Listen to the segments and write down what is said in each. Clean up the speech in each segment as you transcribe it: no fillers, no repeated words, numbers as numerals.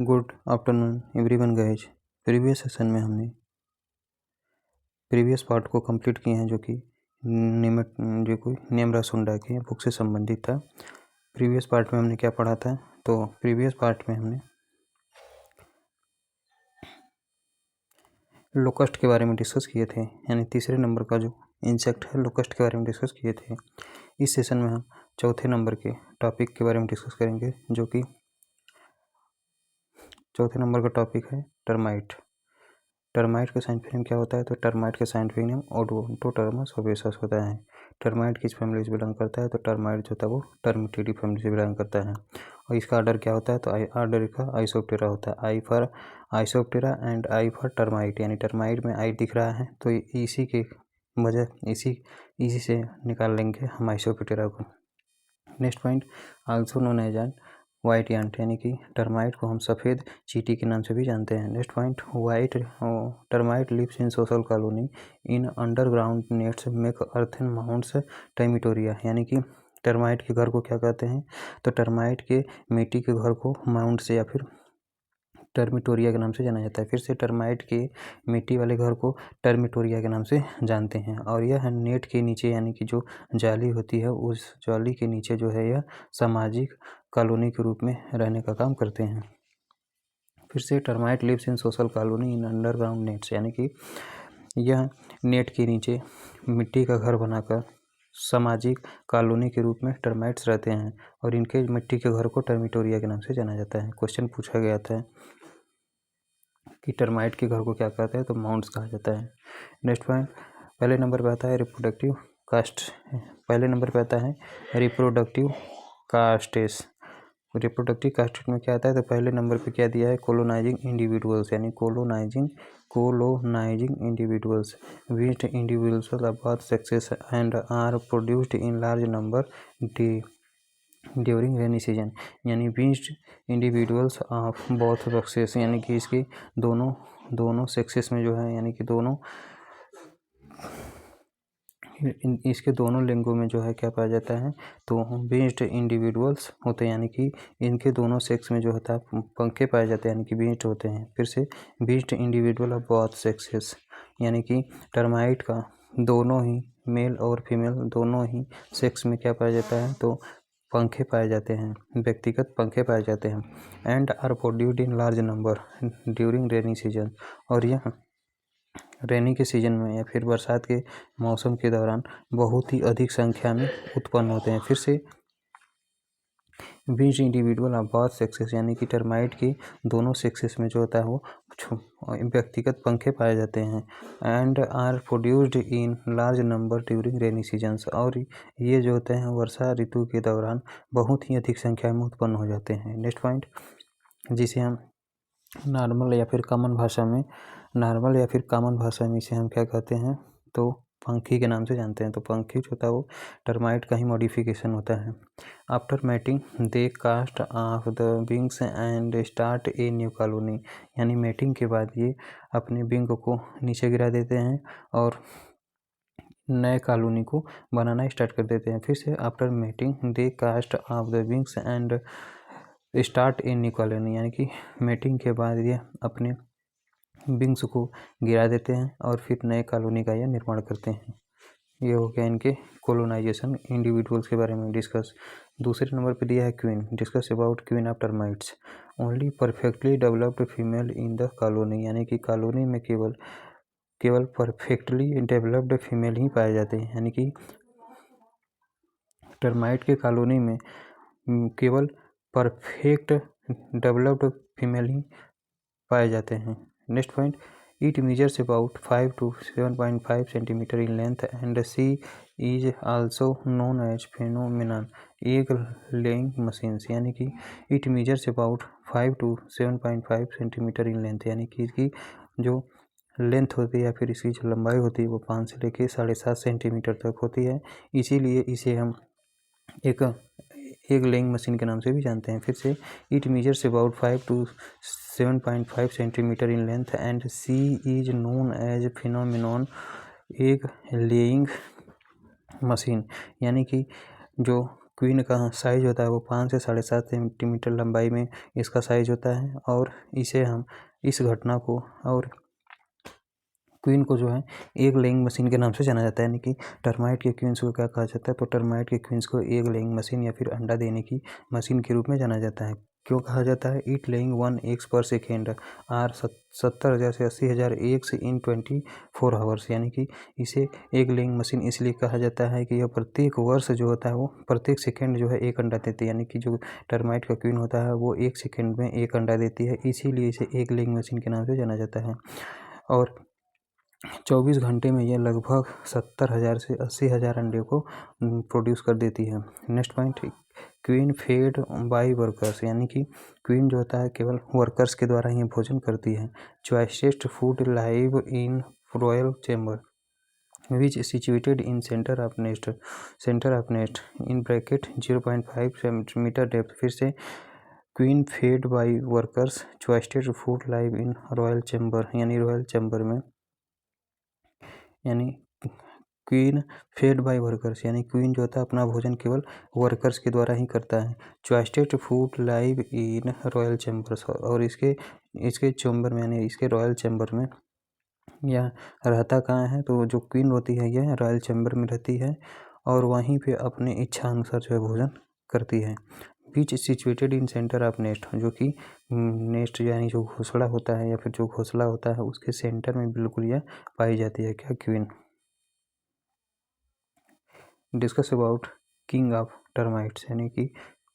Good afternoon everyone guys. Previous session में हमने previous part को कंप्लीट किए हैं, जो कि नेमरा सुंडा की बुक से संबंधित था। प्रीवियस पार्ट में हमने क्या पढ़ा था? तो प्रीवियस पार्ट में हमने लोकस्ट के बारे में डिस्कस किए थे, यानी तीसरे नंबर का जो इंसेक्ट है लोकस्ट के बारे में डिस्कस किए थे। इस सेशन में हम चौथे नंबर के टॉपिक के बारे में डिस्कस करेंगे, जो कि चौथे नंबर का टॉपिक है टर्माइट। टर्माइट का साइंटिफिक नेम क्या होता है? तो टर्माइट का साइंटिफिक नेम ओडोंटोटर्मस ओबेसस होता है। टर्माइट किस फैमिली से बिलोंग करता है? तो टर्माइट जो होता है वो टर्मिटिडी फैमिली से बिलोंग करता है। और इसका ऑर्डर क्या होता है? तो ऑर्डर का आइसोप्टेरा होता है। I for Isoptera and I for termite, यानी टर्माइट में आई दिख रहा है तो इसी के वजह इसी से निकाल लेंगे हम आइसोप्टेरा को। Next point, also known as an white ant, यानी कि टर्माइट को हम सफ़ेद चींटी के नाम से भी जानते हैं। Next point, termite lives in social colony in underground nests make earthen mounds termitoria, यानी कि टर्माइट के घर को क्या कहते हैं? तो टर्माइट के मिट्टी के घर को माउंट से या फिर टर्मिटोरिया के नाम से जाना जाता है। फिर से टर्माइट के मिट्टी वाले घर को टर्मिटोरिया के नाम से जानते हैं। और यह नेट के नीचे, यानी कि जो जाली होती है उस जाली के नीचे जो है यह सामाजिक कॉलोनी के रूप में रहने का काम करते हैं। फिर से termite lives in social colony in underground nests, यानी कि यह नेट के नीचे मिट्टी का घर बनाकर सामाजिक कॉलोनी के रूप में टर्माइट्स रहते हैं और इनके मिट्टी के घर को टर्मिटोरिया के नाम से जाना जाता है। क्वेश्चन पूछा गया था कि टर्माइट के घर को क्या कहते हैं? तो माउंट्स कहा जाता है। नेक्स्ट पॉइंट, पहले नंबर पे आता है रिप्रोडक्टिव कास्ट। पहले नंबर पे आता है रिप्रोडक्टिव कास्टेस। रिप्रोडक्टिव कास्ट में क्या आता है? तो पहले नंबर पे क्या दिया है? कोलोनाइजिंग इंडिविजुअल्स, यानी colonising individuals which individuals of both sexes and are produced in large number during rainy season, यानी beached individuals of both sexes, यानी कि इसकी दोनों सेक्सेस में जो है, यानी कि इसके दोनों लिंगों में जो है क्या पाया जाता है? तो बीच्ड इंडिविजुअल्स होते हैं, यानी कि इनके दोनों सेक्स में जो होता है पंखे पाए जाते हैं, यानी कि बीच्ड होते हैं। फिर से बीच्ड इंडिविजुअल ऑफ बोथ सेक्सेस, यानी कि टर्माइट का दोनों ही मेल और फीमेल दोनों ही सेक्स में क्या पाया जाता है? तो पंखे पाए जाते हैं, व्यक्तिगत पंखे पाए जाते हैं। And are produced in large number during rainy season, और यह रेनी के सीजन में या फिर बरसात के मौसम के दौरान बहुत ही अधिक संख्या में उत्पन्न होते हैं। फिर से बीच इंडिविजुअल ऑफ बोथ सेक्सेस, यानी कि टर्माइट की दोनों सेक्सेस में जो होता है वो व्यक्तिगत पंखे पाए जाते हैं। And are produced in large number during rainy seasons, और ये जो होते हैं वर्षा ऋतु के दौरान बहुत ही अधिक संख्या में उत्पन्न हो जाते हैं। नेक्स्ट पॉइंट, जिसे हम नॉर्मल या फिर कॉमन भाषा में इसे हम क्या कहते हैं? तो पंखी के नाम से जानते हैं। तो पंखी जो होता है वो टर्माइट का ही मॉडिफिकेशन होता है। After mating they cast off the wings and start a new colony, यानी मैटिंग के बाद ये अपने विंग को नीचे गिरा देते हैं और नए कॉलोनी को बनाना स्टार्ट कर देते हैं। फिर से after mating they cast off the wings and start a new colony, यानी कि मैटिंग के बाद ये अपने विंग्स को गिरा देते हैं और फिर नए कॉलोनी का यह निर्माण करते हैं। ये हो गया इनके कोलोनाइजेशन इंडिविजुअल्स के बारे में डिस्कस। दूसरे नंबर पे दिया है queen. Discuss about queen of termites. Only perfectly developed female in the colony, यानी कि कॉलोनी में केवल परफेक्टली डेवलप्ड फीमेल ही पाए जाते हैं, यानी कि टर्माइट के कॉलोनी में केवल परफेक्ट डेवलप्ड फीमेल ही पाए जाते हैं। Next point, it measures about 5 to 7.5 centimetre in length and she is also known as phenomenon egg laying machines, यानी कि it measures about 5 to 7.5 centimetre in length, यानी कि इसकी जो लेंथ होती है या फिर इसकी जो लंबाई होती है वो 5 से लेकर 7.5 सेंटीमीटर तक होती है। इसीलिए इसे हम एक लेइंग मशीन के नाम से भी जानते हैं। फिर से it measures about 5 to 7.5 centimetre in length and she is known as phenomenon egg laying machine, यानी कि जो क्वीन का साइज होता है वो 5 से 7.5 सेंटीमीटर लंबाई में इसका साइज होता है। और इसे हम इस घटना को और क्वीन को जो है एग लेइंग मशीन के नाम से जाना जाता है। यानी कि टर्माइट के क्वींस को क्या कहा जाता है, तो टर्माइट के क्वींस को एग लेइंग मशीन या फिर अंडा देने की मशीन के रूप में जाना जाता है। क्यों कहा जाता है? इट लेइंग 1 एग्स पर सेकेंड आर 70,000 से 80,000 एग्स इन 24 आवर्स। यानी कि इसे एग लेइंग मशीन इसलिए कहा जाता है कि यह प्रत्येक वर्ष जो होता है वो प्रत्येक सेकेंड जो है एक अंडा देती है। यानी कि जो टर्माइट का क्वीन होता है वो एक सेकेंड में एक अंडा देती है, इसीलिए इसे एग लेइंग मशीन के नाम से जाना जाता है। और 24 घंटे में यह लगभग 70,000 से 80,000 अंडे को प्रोड्यूस कर देती है। Next point, queen fed by workers. यानी कि क्वीन जो होता है केवल वर्कर्स के द्वारा ही भोजन करती है। Choicest food live in royal chamber which situated in centre of nest in bracket 0.5 centimetre depth. फिर से, queen fed by workers choicest food live in royal chamber, यानी रॉयल चैम्बर में, यानी क्वीन फेड बाय वर्कर्स, यानी queen जो होता है अपना भोजन केवल वर्कर्स के द्वारा ही करता है। Choicest food live in royal chambers, और इसके चैम्बर में यानी इसके रॉयल चैम्बर में यह रहता कहाँ है, तो जो क्वीन होती है यह रॉयल चैम्बर में रहती है और वहीं पे अपने इच्छा अनुसार जो है भोजन करती है। बीच situated in centre of nest, जो कि नेस्ट यानी जो घोंसला होता है या फिर जो घोंसला होता है उसके सेंटर में बिल्कुल यह पाई जाती है। क्या? Queen. Discuss about king of termites, यानी कि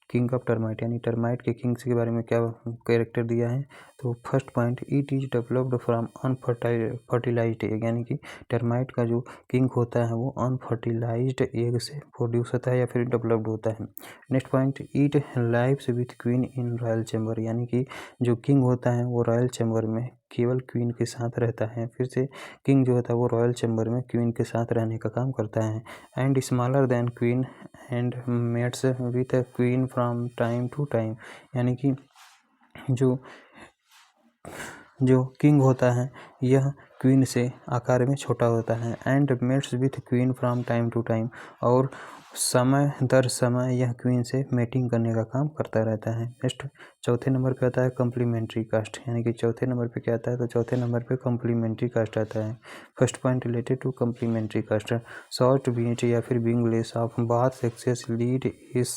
किंग ऑफ टर्माइट, यानी टर्माइट के किंग्स के बारे में क्या कैरेक्टर दिया है। तो first point, it is developed from unfertilised egg, यानी कि टर्माइट का जो किंग होता है वो अनफर्टिलाइज्ड एग से प्रोड्यूस होता है या फिर डेवलप्ड होता है। Next point, it lives with queen in royal chamber, यानी कि जो किंग होता है वो रॉयल चैम्बर में केवल क्वीन के साथ रहता है। फिर से, किंग जो होता है वो रॉयल चैम्बर में क्वीन के साथ रहने का काम करता है। And smaller than queen and mates with queen from time to time, यानी कि जो किंग होता है यह क्वीन से आकार में छोटा होता है। And mates with queen from time to time, और समय दर समय यह क्वीन से मेटिंग करने का काम करता रहता है। नेक्स्ट, चौथे नंबर पे आता है कम्प्लीमेंट्री कास्ट, यानी कि चौथे नंबर पे क्या आता है, तो चौथे नंबर पे कम्प्लीमेंट्री कास्ट आता है। First point related to complementary caste, short beat या फिर wingless of both sexes lead is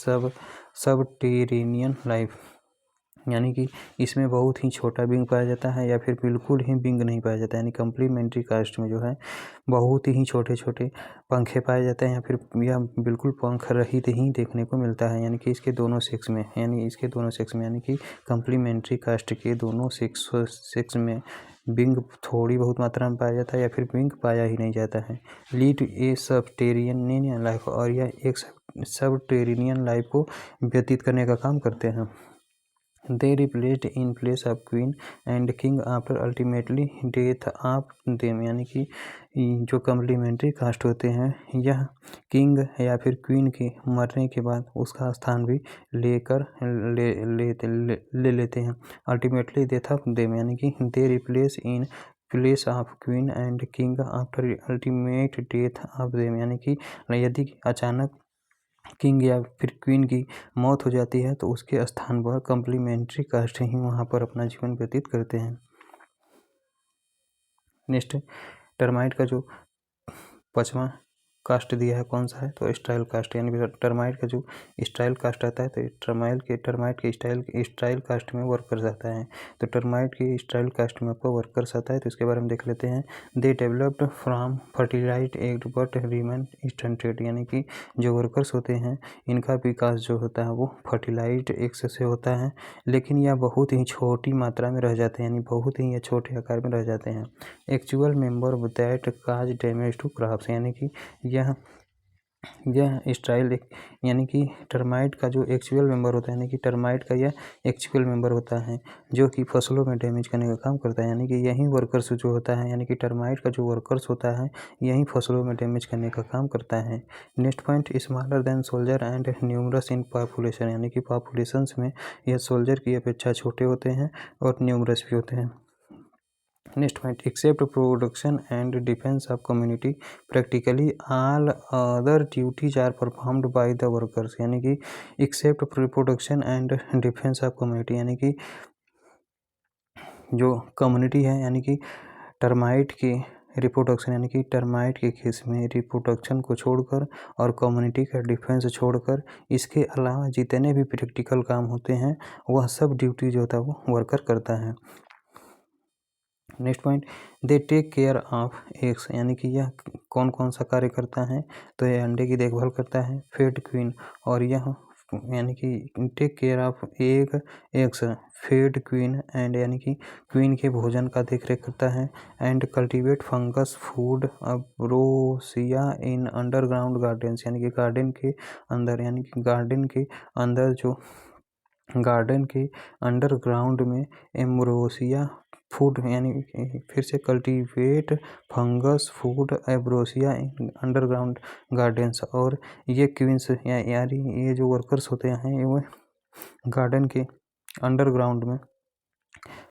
subterranean life, यानी कि इसमें बहुत ही छोटा विंग पाया जाता है या फिर बिल्कुल ही विंग नहीं पाया जाता है। यानी कम्प्लीमेंट्री कास्ट में जो है बहुत ही छोटे छोटे पंखे पाए जाते हैं या फिर यह बिल्कुल पंख रहित ही देखने को मिलता है। यानी कि इसके दोनों सेक्स में, यानी कि कम्प्लीमेंट्री कास्ट के दोनों सेक्स में विंग थोड़ी बहुत मात्रा में पाया जाता है या फिर विंग पाया ही नहीं जाता है। लीड ए सबटेरेनियन लाइफ, और यह एक सबटेरेनियन लाइफ को व्यतीत करने का काम करते हैं। They replaced in place of queen and king after ultimately death of them, यानी कि जो कम्प्लीमेंट्री कास्ट होते हैं यह किंग या फिर क्वीन के मरने के बाद उसका स्थान भी ले लेते हैं। अल्टीमेटली डेथ ऑफ देम, यानी कि they replace in place of queen and king after ultimate death of them, यानी कि यदि अचानक किंग या फिर क्वीन की मौत हो जाती है तो उसके स्थान पर कम्प्लीमेंट्री कास्ट ही वहाँ पर अपना जीवन व्यतीत करते हैं। नेक्स्ट, टर्माइट का जो पांचवा कास्ट दिया है कौन सा है, तो स्टाइल कास्ट, यानी टर्माइट का जो स्टाइल कास्ट आता है तो टर्माइट के स्टाइल कास्ट में वर्कर्स आता है। तो टर्माइट के स्टाइल कास्ट में आपको वर्कर्स आता है, तो इसके बारे में देख लेते हैं। They developed from fertilised egg but remain stunted, यानी कि जो वर्कर्स होते हैं इनका विकास जो होता है वो फर्टिलाइज्ड एग से होता है, लेकिन यह बहुत ही छोटी मात्रा में रह जाते हैं, यानी बहुत ही छोटे आकार में रह जाते हैं। Actual member that cause damage to crops, यानी कि यह स्टाइल यानी कि टर्माइट का जो एक्चुअल मेंबर होता है, यानी कि टर्माइट का यह एक्चुअल मेंबर होता है जो कि फसलों में डैमेज करने का काम करता है। यानी कि यही वर्कर्स जो होता है, यानी कि टर्माइट का जो वर्कर्स होता है यही फसलों में डैमेज करने का काम करता है। Next point, smaller than soldier and numerous in population, यानी कि पॉपुलेशंस में यह सोल्जर की अपेक्षा छोटे होते हैं और न्यूमरस भी होते हैं। Next point, except production and defence of community practically all other duties are performed by the workers, यानी कि except production and defence of community, यानी कि जो कम्युनिटी है, यानी कि टर्माइट की रिप्रोडक्शन, यानी कि टर्माइट के केस में रिप्रोडक्शन को छोड़कर और कम्युनिटी का डिफेंस छोड़कर इसके अलावा जितने भी प्रैक्टिकल काम होते हैं वह सब ड्यूटी जो होता है वो वर्कर करता है। Next point, they take care of eggs, यानी कि यह कौन कौन सा कार्य करता है, तो यह अंडे की देखभाल करता है, फेड क्वीन, और यह यानी कि take care of eggs fed queen and, यानी कि क्वीन के भोजन का देखरेख करता है, and cultivate fungus food ambrosia in underground gardens, यानी कि गार्डन के अंदर, यानी कि गार्डन के अंदर जो गार्डन के अंडरग्राउंड में एम्ब्रोसिया फूड, यानी फिर से cultivate fungus food ambrosia in underground gardens, और ये क्वींस यानी ये जो वर्कर्स होते हैं ये गार्डन के अंडरग्राउंड में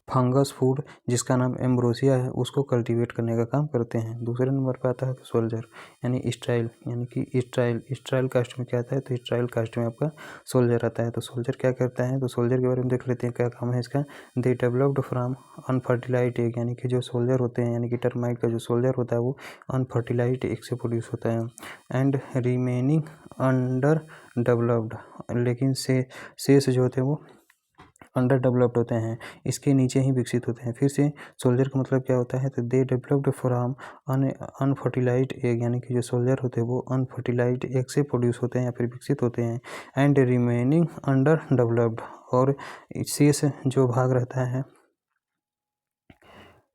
फंगस फूड जिसका नाम एम्ब्रोसिया है उसको कल्टीवेट करने का काम करते हैं। दूसरे नंबर पर आता है सोल्जर, यानी स्टाइल, यानी कि स्टाइल कास्ट में क्या आता है, तो स्टाइल कास्ट में आपका सोल्जर आता है। तो सोल्जर क्या करता है, तो सोल्जर के बारे में देख लेते हैं क्या काम है इसका। दे डेवलप्ड फ्रॉम अनफर्टिलाइज्ड एग, यानी कि जो सोल्जर होते हैं, यानी कि टर्माइट का जो सोल्जर होता है वो अनफर्टिलाइज्ड एग से प्रोड्यूस होता है, एंड रिमेनिंग अंडर डेवलप्ड, लेकिन शेष जो होते हैं वो अंडर डेवलप्ड होते हैं, इसके नीचे ही विकसित होते हैं। फिर से सोल्जर का मतलब क्या होता है, तो दे डेवलप्ड फ्रॉम अनफर्टिलाइज्ड एग, यानी कि जो सोल्जर होते हैं वो अनफर्टिलाइज्ड एग से प्रोड्यूस होते हैं या फिर विकसित होते हैं, एंड रिमेनिंग अंडर डेवलप्ड, और शेष जो भाग रहता है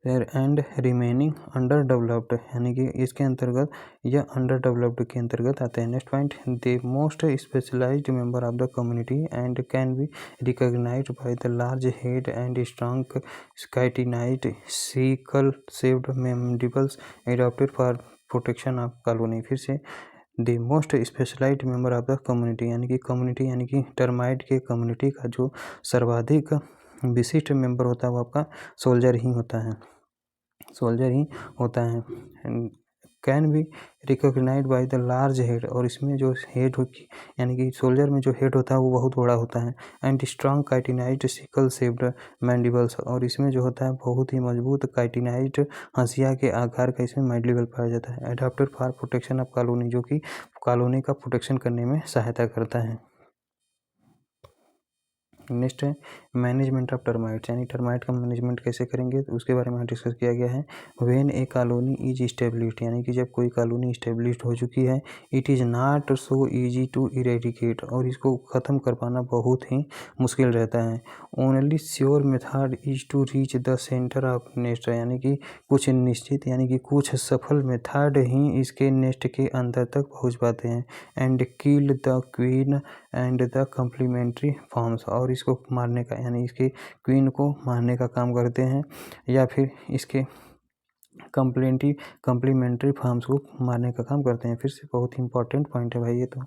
एंड रिमेनिंग अंडर डेवलप्ड, यानी कि इसके अंतर्गत यह अंडर डेवलप्ड के अंतर्गत आते हैं। Next point, the most specialised member of the community and can be recognised by the large head and strong chitinised sickle shaped mandibles adapted for protection of colony. फिर से the most specialised member of the community, यानी कि termite के community का जो सर्वाधिक विशिष्ट member होता है वो आपका सोल्जर ही होता है, can be recognised by the large head, और इसमें जो हेड होती, यानी कि सोल्जर में जो हेड होता है वो बहुत बड़ा होता है, and strong chitinised sickle shaped mandibles, और इसमें जो होता है बहुत ही मजबूत काइटिनाइट हंसिया के आकार का इसमें मैंडिबल पाया जाता है, adapted for protection of colony, जो कि कॉलोनी का प्रोटेक्शन करने में सहायता करता है। नेक्स्ट है मैनेजमेंट ऑफ टर्माइट्स, यानी टर्माइट का मैनेजमेंट कैसे करेंगे तो उसके बारे में डिस्कस किया गया है। When a colony is established, यानी कि जब कोई कॉलोनी इस्टेब्लिश्ड हो चुकी है, it is not so easy to eradicate, और इसको ख़त्म कर पाना बहुत ही मुश्किल रहता है। Only sure method is to reach the centre of nest, यानी कि कुछ निश्चित, यानी कि कुछ सफल मेथड ही इसके नेस्ट के अंदर तक पहुँच पाते हैं, and kill the queen and the complementary forms, और इसको मारने का, यानी इसके क्वीन को मारने का काम करते हैं या फिर इसके कम्प्लीमेंट्री फॉर्म्स को मारने का काम करते हैं। फिर से बहुत ही इंपॉर्टेंट पॉइंट है भाई ये तो।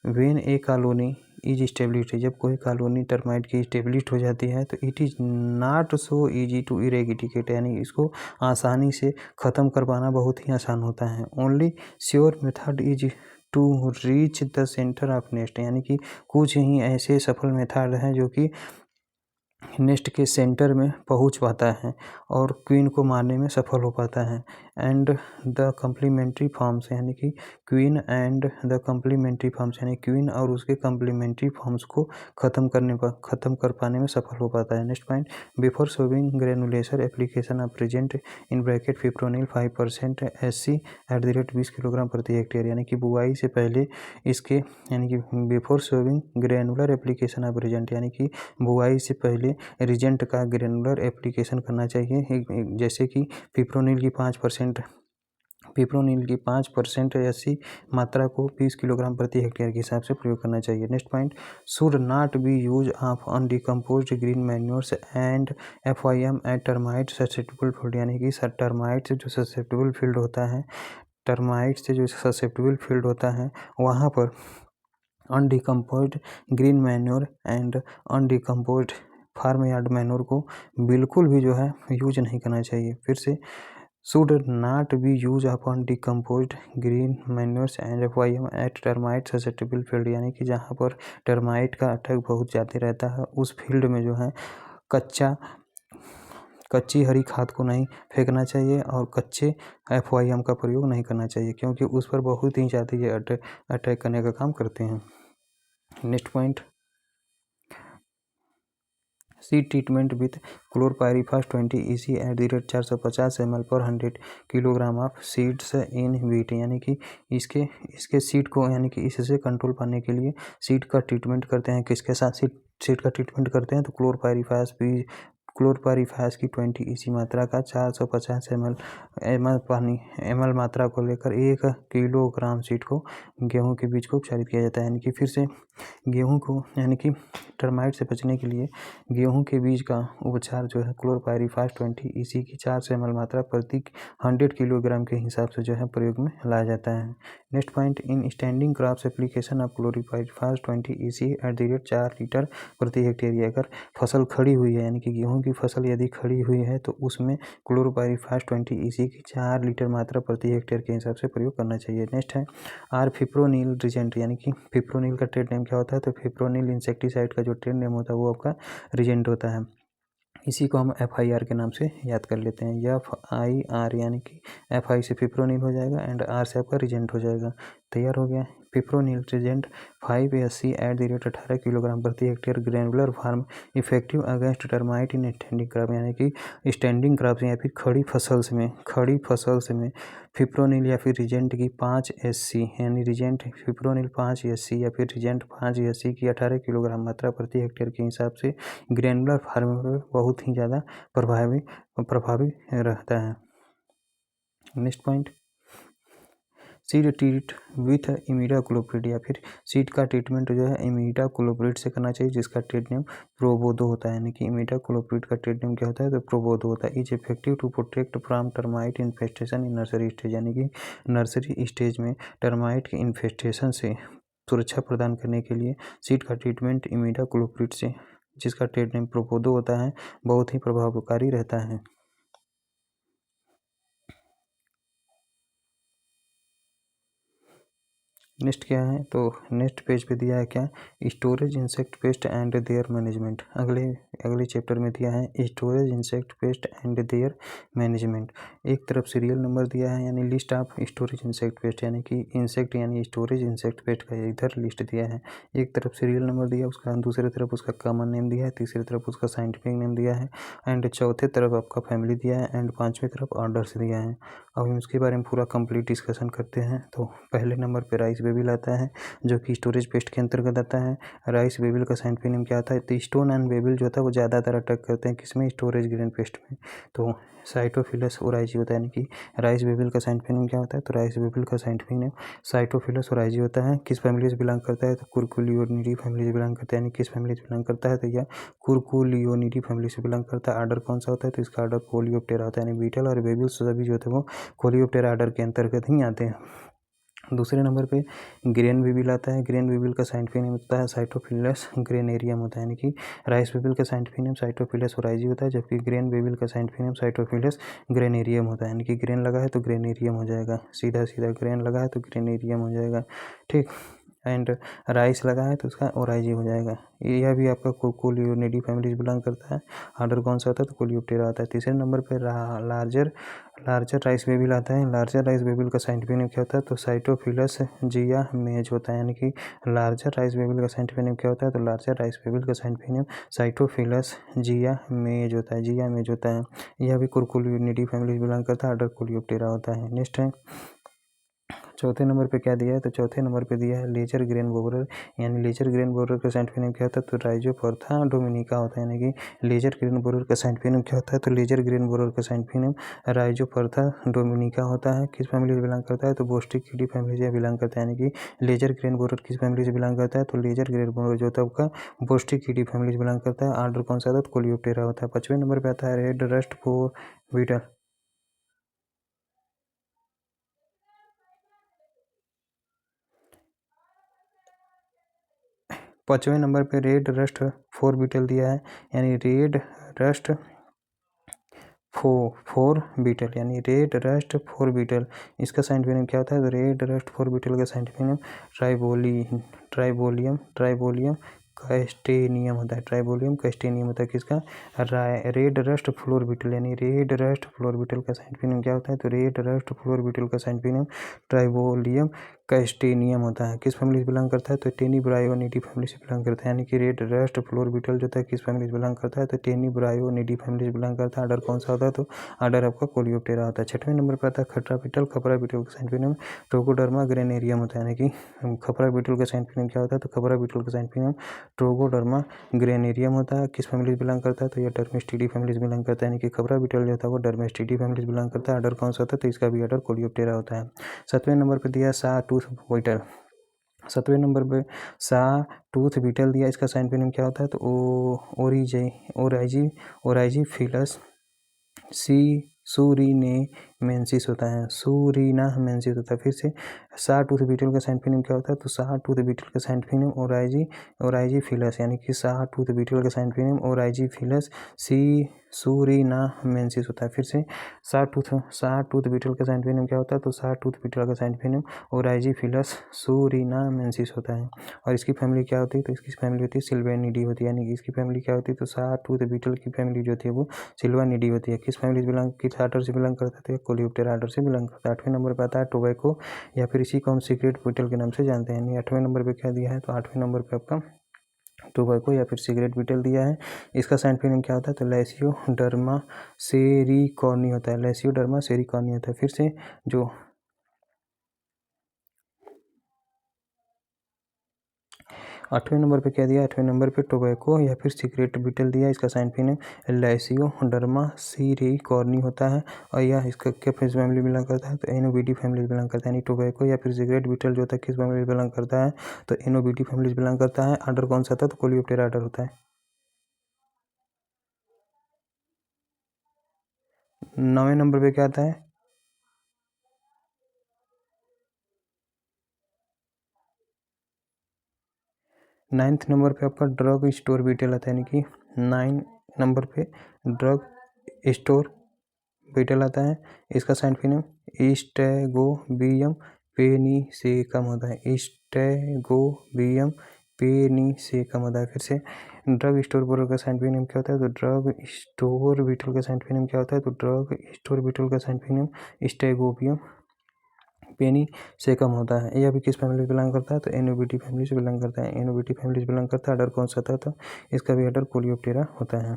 When a colony is established है, जब कोई कॉलोनी टर्माइट की इस्टेब्लिश्ड हो जाती है तो it is not so easy to eradicate, यानी इसको आसानी से ख़त्म कर पाना बहुत ही आसान होता है। Only sure method is to reach the centre of nest, यानी कि कुछ ही ऐसे सफल मेथड हैं जो कि नेस्ट के सेंटर में पहुंच पाता है और क्वीन को मारने में सफल हो पाता है। एंड द कम्प्लीमेंट्री फॉर्म्स, यानी कि queen and the complementary forms, यानी क्वीन और उसके कम्प्लीमेंट्री फॉर्म्स को ख़त्म कर पाने में सफल हो पाता है। Next point, before sowing granulation application of present in bracket fipronil 5% SC @ 20 kilogram प्रति हेक्टेयर, यानी कि बुआई से पहले इसके, यानी कि before sowing granular application of present, यानी कि बुआई से पहले रिजेंट का ग्रेनुलर एप्लीकेशन करना चाहिए, जैसे कि पिप्रोनिल की 5% ऐसी मात्रा को 20 किलोग्राम प्रति हेक्टेयर के हिसाब से प्रयोग करना चाहिए। Next point, should not be use of undecomposed green manures and FIM at termite susceptible field, यानी कि टर्माइट से जो ससेप्टेबल फील्ड होता है वहाँ पर undecomposed green manure and undecomposed farm yard manure को बिल्कुल भी जो है यूज नहीं करना चाहिए। फिर से, should not be used upon decomposed green manures and FYM at termite susceptible field, यानी कि जहाँ पर टर्माइट का अटैक बहुत ज़्यादा रहता है उस फील्ड में जो है कच्ची हरी खाद को नहीं फेंकना चाहिए और कच्चे FYM का प्रयोग नहीं करना चाहिए, क्योंकि उस पर बहुत ही ज़्यादा ये अटैक करने का काम करते हैं। Next point, seed treatment with chlorpyrifos 20 EC at the rate 450 ml per 100 kilogram of seeds in wheat, यानी कि इसके सीड को, यानी कि इससे कंट्रोल पाने के लिए सीड का ट्रीटमेंट करते हैं। किसके साथ सीड का ट्रीटमेंट करते हैं? तो क्लोरपायरीफास की 20 EC मात्रा का 450 ml मात्रा को लेकर 1 किलोग्राम सीड को गेहूं के बीज को उपचारित किया जाता है। यानी कि फिर से गेहूं को, यानी कि टर्माइट से बचने के लिए गेहूं के बीज का उपचार जो है क्लोरपायरीफास 20 EC की 400 ml मात्रा प्रति 100 किलोग्राम के हिसाब से जो है प्रयोग में लाया जाता है। Next point, in standing crops application of chlorpyrifos 20 EC at the rate 4 litre प्रति हेक्टेयर। अगर फसल खड़ी हुई है, यानी कि गेहूं की फसल यदि खड़ी हुई है तो उसमें क्लोरपायरीफास 20 EC की 4 लीटर मात्रा प्रति हेक्टेयर के हिसाब से प्रयोग करना चाहिए। नेक्स्ट है आर फिप्रोनिल रिजेंट, यानी कि फिप्रोनिल का ट्रेड नेम क्या होता है? तो फिप्रोनिल इंसेक्टिसाइड का जो ट्रेड नेम होता है वो आपका रिजेंट होता है। इसी को हम FIR के नाम से याद कर लेते हैं, FIR, यानी कि FI से फिप्रोनिल हो जाएगा एंड R से आपका रिजेंट हो जाएगा। तैयार हो गया fipronil Regent 5 SC at the rate 18 kilogram प्रति hectare granular form effective against termite in standing crop, यानी कि स्टैंडिंग क्रॉप या फिर खड़ी फसल में फिप्रोनिल या फिर रिजेंट की 5 SC, यानी रिजेंट फिप्रोनिल 5 SC या फिर रिजेंट 5 SC की 18 किलोग्राम मात्रा प्रति हेक्टेयर के हिसाब से ग्रैनुलर फार्म में बहुत ही ज़्यादा प्रभावी रहता है। Next point, seed treat with imidacloprid, या फिर सीड का ट्रीटमेंट जो है इमिडाक्लोप्रिड से करना चाहिए, जिसका ट्रेड नेम प्रोबोदो होता है। यानी कि इमिडाक्लोप्रिड का ट्रेड नेम क्या होता है? तो प्रोबोदो होता है। Is effective to protect from termite infestation in nursery stage, यानी कि नर्सरी स्टेज में टर्माइट के इन्फेस्टेशन से सुरक्षा प्रदान करने के लिए सीड का ट्रीटमेंट इमिडाक्लोप्रिड से, जिसका ट्रेड नेम प्रोपोदो होता है, बहुत ही प्रभावकारी रहता है। नेक्स्ट क्या है? तो नेक्स्ट पेज पे दिया है क्या? Storage insect paste and there management. अगले चैप्टर में दिया है storage insect paste and there management. एक तरफ सीरियल नंबर दिया है, यानी list of storage insect paste, यानी कि इंसेक्ट यानी स्टोरेज इंसेक्ट पेस्ट का इधर लिस्ट दिया है। एक तरफ सीरियल नंबर दिया, उसका दूसरी तरफ उसका कॉमन नेम दिया है, तीसरी तरफ उसका साइंटिफिक नेम दिया है एंड चौथे तरफ आपका फैमिली दिया है एंड पाँचवीं तरफ ऑर्डर्स दिया है। अब हम इसके बारे में पूरा कंप्लीट डिस्कशन करते हैं। तो पहले नंबर पे राइस बेबिल आता है, जो कि स्टोरेज पेस्ट के अंतर्गत आता है। राइस बेबिल का साइंटिफिक नेम क्या आता है? तो स्टोन एंड बेबिल जो होता है वो ज़्यादातर अटैक करते हैं किसमें? स्टोरेज ग्रेन पेस्ट में। तो साइटोफिलस ओराइजी होता है, यानी कि राइस बेबिल का साइंटिफिक नेम क्या होता है? तो राइस बेबिल का साइंटिफिक नेम साइटोफिलस ओराइजी होता है। किस फैमिली से बिलोंग करता है? तो कुरकुलियोनिडी फैमिली से बिलोंग करता है। यानी किस फैमिली से बिलोंग करता है? तो यह कुरकुलियोनिडी फैमिली से बिलोंग करता है। आर्डर कौन सा होता है? तो इसका आर्डर कोलियोप्टेरा होता है। यानी बीटल और बेबिल सभी जो होते हैं वो कोलियोप्टेरा आर्डर के अंतर्गत ही आते हैं। दूसरे नंबर पे ग्रेन बेबिल आता है। ग्रेन बेबिल का साइंटिफिक नेम होता है साइटोफिलस ग्रेनेरियम होता है। यानी कि राइस बेबिल का साइंटिफिक नेम साइटोफिलस ओराइजी होता है, जबकि ग्रेन बेबिल का साइंटिफिक नेम साइटोफिलस ग्रेनेरियम होता है। यानी कि ग्रेन लगा है तो ग्रेनेरियम हो जाएगा, सीधा सीधा ग्रेन लगा है तो ग्रेनेरियम हो जाएगा, ठीक। एंड राइस लगा है तो उसका ओराइजी हो जाएगा। यह भी आपका कोलियोनिडी फैमिली से बिलोंग करता है। आर्डर कौन सा होता है? तो कोलियोप्टेरा आता है। तीसरे नंबर पे लार्जर राइस बेबिल आता है। लार्जर राइस बेबिल का साइंटिफिक नेम क्या होता है? तो साइटोफिलस जिया मेज होता है। यानी कि लार्जर राइस बेबिल का साइंटिफिक नेम क्या होता है? तो लार्जर राइस बेबिल का साइंटिफिक नेम साइटोफिलस जिया मेज होता है। यह भी कोलियोनिडी फैमिली से बिलोंग करता है। आर्डर कोलियोप्टेरा होता है। नेक्स्ट है चौथे नंबर पे क्या दिया है? तो चौथे नंबर पे दिया है लेजर ग्रेन बोरर। यानी लेजर ग्रेन बोरर का साइंटिफिक नेम क्या होता है? तो राइजोपरथा डोमिनिका होता है। यानी कि लेजर ग्रेन बोरर का साइंटिफिक नेम क्या होता है? तो लेजर ग्रेन बोरर का साइंटिफिक नेम राइजोपरथा डोमिनिका होता है। किस फैमिली से बिलोंग करता है? तो बोस्टिकिडी फैमिली से बिलोंग करता है। यानी कि लेजर ग्रेन बोरर किस फैमिली से बिलोंग करता है? तो लेजर ग्रेन बोरर जो होता है आपका बोस्टिकिडी फैमिली से बिलोंग करता है। आर्डर कौन सा होता है? तो कोलियोप्टेरा होता है। 5वें नंबर पे आता है रेड रस्ट फॉर बीटल। 5वें नंबर पे रेड रस्ट 4 बीटल दिया है, यानी रेड रस्ट 4 बीटल, यानी रेड रस्ट 4 बीटल। इसका साइंटिफिक नेम क्या होता है? तो रेड रस्ट 4 बीटल का साइंटिफिक नेम ट्राइबोलियम कैस्टेनियम होता है। ट्राइबोलियम कैस्टेनियम होता है किसका? रेड रस्ट फ्लोर बीटल, यानी रेड रस्ट फ्लोर बीटल का साइंटिफिक नेम क्या होता है? तो रेड रस्ट फ्लोर बीटल का साइंटिफिक नेम ट्राइबोलियम कैस्टेनियम होता है। किस फैमिली से बिलोंग करता है? तो टेनिब्रायोनिडी फैमिली से बिलोंग करता है, यानी कि रेड रस्ट फ्लोर बीटल जो होता है किस फैमिली से बिलोंग करता है? तो टेनिब्रायोनिडी फैमिली से बिलोंग करता है। आर्डर कौन सा होता है? तो आर्डर आपका कोलियोप्टेरा होता है। 6वें नंबर पर आता है खटरा बीटल। खपरा बीटल का साइंटिफिक नेम ट्रोगोडर्मा ग्रेनेरियम होता है, यानी कि खपरा बीटल का साइंटिफिक नेम क्या होता है? तो खपरा बीटल का साइंटिफिक नेम ट्रोगोडर्मा ग्रेनेरियम होता है। किस फैमिली से बिलोंग करता है? तो यह डर्मेस्टिडी फैमिली से बिलोंग करता है, यानी कि खपरा बीटल जो होता है वो डर्मेस्टिडी फैमिली से बिलोंग करता है। आर्डर कौन सा होता है? तो इसका भी आर्डर कोलियोप्टेरा होता है। 7वें नंबर पर दिया सा टूथ बीटल। 7वें नंबर पे सा टूथ बीटल दिया। इसका साइंटिफिक नेम क्या होता है? तो ओराइजी फिलस सूरीनेमेंसिस होता है। सूरीनामेंसिस होता है। फिर से सा टूथ बीटल का साइंटिफिक नेम क्या होता है? तो सा टूथ बीटल का साइंटिफिक नेम ओराइजी फिलस, यानी कि सा टूथ बीटल का साइंटिफिक नेम ओराइजी फिलस सूरीनामेंसिस होता है। फिर से सा टूथ बीटल का साइंटिफिक नेम क्या होता है? तो सा टूथ बीटल का साइंटिफिक नेम ओराइजी फिलस सूरीनामेंसिस होता है। और इसकी फैमिली क्या होती है? तो इसकी फैमिली होती है सिल्वेनिडी होती है, यानी कि इसकी फैमिली क्या होती है? तो सा टूथ बीटल की फैमिली जो होती है वो सिल्वानिडी होती है। किस फैमिली से बिलोंग, किस आर्डर से बिलोंग करता है? तो कोलियोप्टेरा आर्डर से बिलोंग करता है। 8वें नंबर पर आता है टोबैको, या फिर इसी को हम सिगरेट बीटल के नाम से जानते हैं। यानी 8वें नंबर पे क्या दिया है? तो 8वें नंबर पे आपका टोबैको या फिर सिगरेट बीटल दिया है। इसका साइंटिफिक नेम क्या होता है? तो लेसियोडर्मा सेरिकॉर्नी होता है। लेसियोडर्मा सेरिकॉर्नी होता है। फिर से जो 8वें नंबर पे क्या दिया? 8वें नंबर पे टोबैको या फिर सिगरेट बीटल दिया। इसका साइंटिफिक नेम लेसियोडर्मा सेरिकॉर्नी होता है। और यह इसका क्या फैमिली बिलोंग करता है? तो एनोबिडी फैमिली से बिलोंग करता है। यानी टोबैको या फिर सिगरेट बीटल जो होता है किस फैमिली से बिलोंग करता है? तो एनोबिडी फैमिली से बिलोंग करता है। आर्डर कौन सा था? तो कोलियोप्टेरा आर्डर होता है। 9वें नंबर पे क्या आता है? 9th नंबर पे आपका ड्रग स्टोर बीटल आता है, यानी कि 9 नंबर पे ड्रग स्टोर बीटल आता है। इसका साइंटिफिक नेम ईस्टेगोबियम पेनिसेकम होता है। ईस्टेगोबियम पेनिसेकम होता है। फिर से ड्रग स्टोर बीटल का साइंटिफिक नेम क्या होता है? तो ड्रग स्टोर बीटल का साइंटिफिक नेम क्या होता है? तो ड्रग स्टोर बीटल का साइंटिफिक नेम ईस्टेगोबियम पेनिसेकम होता है। यह भी किस फैमिली से बिलोंग करता है? तो एनोबिटी फैमिली से बिलोंग करता है। एनोबिटी फैमिली से बिलोंग करता है। आर्डर कौन सा था? तो इसका भी आर्डर कोलियोप्टेरा होता है।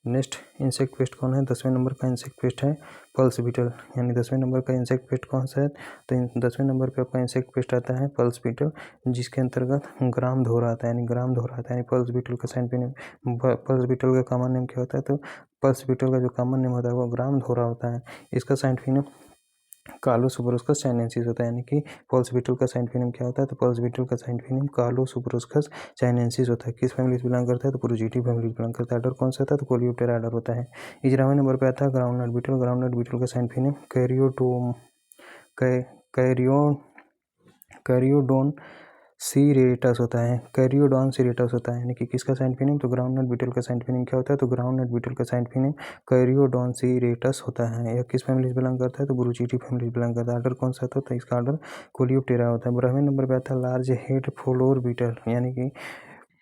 नेक्स्ट इंसेक्ट पेस्ट कौन है? 10वें नंबर का इंसेक्ट पेस्ट है पल्स बीटल, यानी 10वें नंबर का इंसेक्ट पेस्ट कौन सा है? तो 10वें नंबर पे आपका इंसेक्ट पेस्ट आता है पल्स बीटल, जिसके अंतर्गत ग्राम धोरा आता है, यानी ग्राम धोरा आता है। पल्स बीटल का साइंटिफिक नेम, पल्स बीटल का कॉमन नेम क्या होता है? तो पल्स बीटल का जो कॉमन नेम होता है वो ग्राम धोरा होता है। इसका साइंटिफिक नेम कालोसुब्रोस्कस चाइनेंसिस होता है, यानी कि पल्स बीटल का साइंटिफिक नेम क्या होता है? तो पल्स बीटल का साइंटिफिक नेम कालोसुब्रोस्कस चाइनेंसिस होता है। किस फैमिली से बिलोंग करता है? तो पुरुजीटी फैमिली से बिलोंग करता है। आर्डर कौन सा था? तो कोलियोप्टेरा आर्डर होता है। 11वें नंबर पे आता है ग्राउंडनट बीटल। ग्राउंडनट बीटल का साइंटिफिक नेम कैरियोडोन सीरेटस होता है। कैरियोडोन सीरेटस होता है, यानी कि किसका साइंटिफिक नेम? तो ग्राउंडनट बीटल का साइंटिफिक नेम क्या होता है? तो ग्राउंडनट बीटल का साइंटिफिक नेम कैरियोडोन सीरेटस होता है। यह किस फैमिली से बिलोंग करता है? तो बुरुचीटी फैमिली से बिलोंग करता है। आर्डर कौन सा था? तो इसका आर्डर कोलियोप्टेरा होता है। 12वें नंबर पे आता है लार्ज हेड फ्लोर बीटल, यानी कि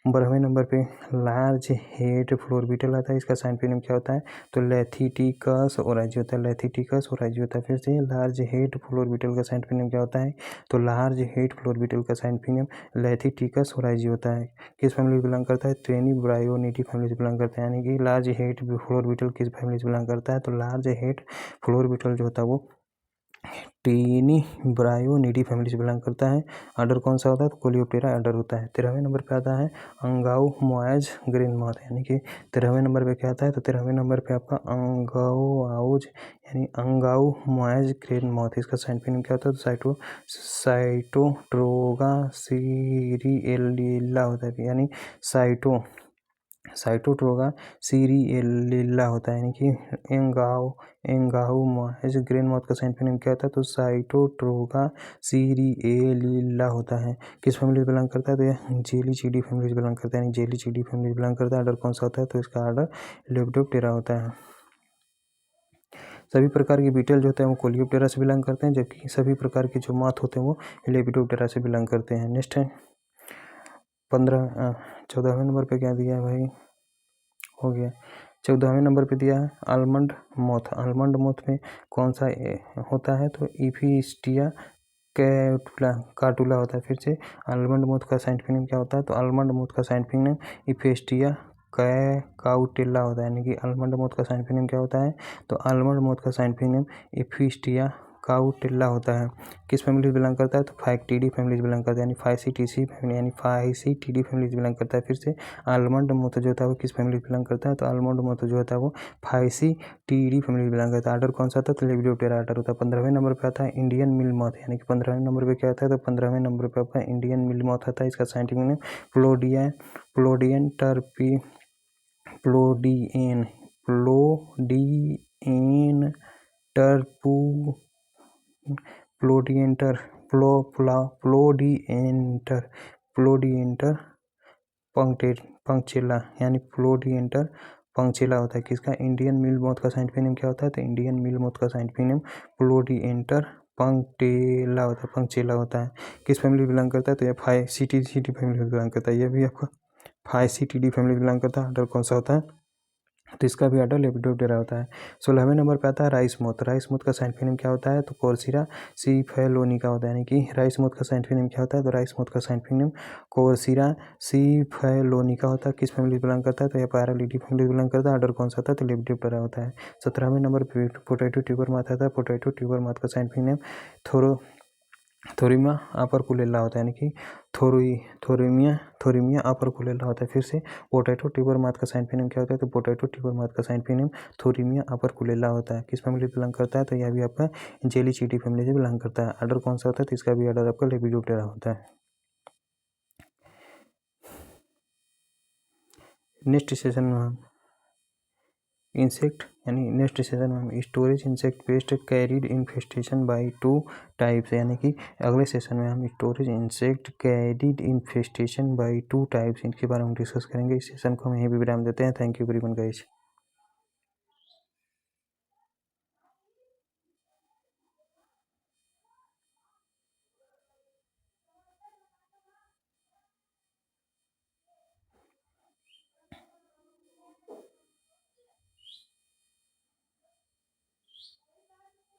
12वें नंबर पे लार्ज हेड फ्लोर बीटल आता है। इसका साइंटिफिक नेम क्या होता है? तो लेथिटिकस ओराइजी होता है। लेथिटिकस ओराइजी होता है। फिर से लार्ज हेड फ्लोर बीटल का साइंटिफिक नेम क्या होता है? तो लार्ज हेड फ्लोर बीटल का साइंटिफिक नेम लेथिटिकस ओराइजी होता है। किस फैमिली से बिलोंग करता है? टेनिब्रायोनिडी फैमिली से बिलोंग करता है, यानी कि लार्ज हेड फ्लोर बीटल किस फैमिली से बिलोंग करता है? तो लार्ज हेड फ्लोर बीटल जो होता है वो टेनिब्रायोनिडी फैमिली से बिलोंग करता है। आर्डर कौन सा होता है? तो कोलियोप्टेरा आर्डर होता है। 13वें नंबर पे आता है अंगाउ मोएज ग्रेन मॉथ, यानी कि 13वें नंबर पे क्या आता है? तो 13वें नंबर पे आपका अंगाउज यानी अंगाउ मोएज ग्रेन मॉथ। इसका साइंटिफिक नेम क्या होता है? तो साइटोट्रोगा सीरिएलिला होता है, यानी साइटोट्रोगा सीरिएलिला होता है, यानी कि एंगाऊ ऐसे ग्रेन मॉथ का साइंटिफिक नेम क्या होता है, तो साइटोट्रोगा सीरिएलिला होता है। किस फैमिली से बिलोंग करता है, तो यह जेलीचिडी फैमिली से बिलोंग करता है, यानी जेलीचिडी फैमिली से बिलोंग करता है। ऑर्डर कौन सा होता है, तो इसका ऑर्डर लेपिडोप्टेरा होता है। सभी प्रकार के बीटल जो होते हैं वो कोलियोप्टेरा से बिलोंग करते हैं, जबकि सभी प्रकार के जो मॉथ होते हैं वो लेपिडोप्टेरा से बिलोंग करते हैं। नेक्स्ट है 14वें नंबर पे क्या दिया है भाई, हो गया। 14वें नंबर पे दिया है आलमंड मोथ। आलमंड मोथ में कौन सा होता है, तो इफिस्टिया काटूला होता है। फिर से आलमंड मोथ का साइंटिफिक नेम क्या होता है, तो आलमंड मोथ का साइंटिफिक नेम इफिस्टिया काउटेला होता है, यानी कि आलमंड मोथ का साइंटिफिक नेम क्या होता है, तो आलमंड मोथ का साइंटिफिक नेम इफिस्टिया काउटेला होता है। किस फैमिली से बिलोंग करता है, तो फाइकटीडी फैमिली से बिलोंग करता है, यानी फाइसीटीसी फैमिली, यानी फाइसीटीडी फैमिली से बिलोंग करता है। फिर से आलमंड मोथ जो होता है वो किस फैमिली से बिलोंग करता है, तो आलमंड मोथ जो होता है वो फाइसीटीडी फैमिली से बिलोंग करता है। ऑर्डर कौन सा था, तो लेपिडोप्टेरा ऑर्डर होता है। 15वें नंबर पे आता है इंडियन मिल मॉथ, यानी कि 15वें नंबर पे क्या आता है, तो 15वें नंबर पे आपका इंडियन मिल मॉथ आता है। इसका साइंटिफिक नेम प्लोडियन टर्पी प्लोडियन टर्पू प्लोडिएंटर पंक्चेला, यानी प्लोडिएंटर पंक्चेला होता है। किसका, इंडियन मिल मॉथ का साइंटिफिक नेम क्या होता है, तो इंडियन मिल मॉथ का साइंटिफिक नेम प्लोडिएंटर पंक्चेला होता है। किस फैमिली बिलोंग करता है, तो ये फाइसीटीडी फैमिली बिलोंग करता है। ये भी आपका फाइसीटीडी फैमिली बिलोंग करता है। ऑर्डर कौन सा होता है, तो इसका भी ऑर्डर लेपिडोप्टेरा होता है। 16वें नंबर पे आता है राइस मोथ। राइस मोथ का साइंटिफिक नेम क्या होता है, तो कोर्सिरा सीफेलोनिका होता है, यानी कि राइस मोथ का साइंटिफिक नेम क्या होता है, तो राइस मोथ का साइंटिफिक नेम कोर्सिरा सीफेलोनिका होता है। किस फैमिली से बिलोंग करता है, तो यह पैरालिडी फैमिली से बिलोंग करता है। ऑर्डर कौन सा होता है, तो लेपिडोप्टेरा होता है। 17वें नंबर पे पोटैटो ट्यूबर माथ आता है। पोटैटो ट्यूबर माथ का साइंटिफिक नेम थोरिमा अपर होता है, यानी कि थोरिमिया अपर होता है। फिर से पोटैटो ट्यूबर माथ का साइंटिफिक नेम क्या होता है, तो पोटैटो ट्यूबर माथ का साइंटिफिक नेम थोरिमिया अपर होता है। किस फैमिली से बिलोंग करता है, तो यह भी आपका जेलीचिडी फैमिली से बिलोंग करता है। ऑर्डर कौन सा होता है, तो इसका भी ऑर्डर आपका लेपिडोप्टेरा होता है। नेक्स्ट सेशन में हम इंसेक्ट यानी नेक्स्ट सेशन में हम storage insect pest carried infestation by 2 types, यानी कि अगले सेशन में हम storage insect carried infestation by 2 types इनके बारे में डिस्कस करेंगे। इस सेशन को हम यहीं भी विराम देते हैं। Thank you everyone guys.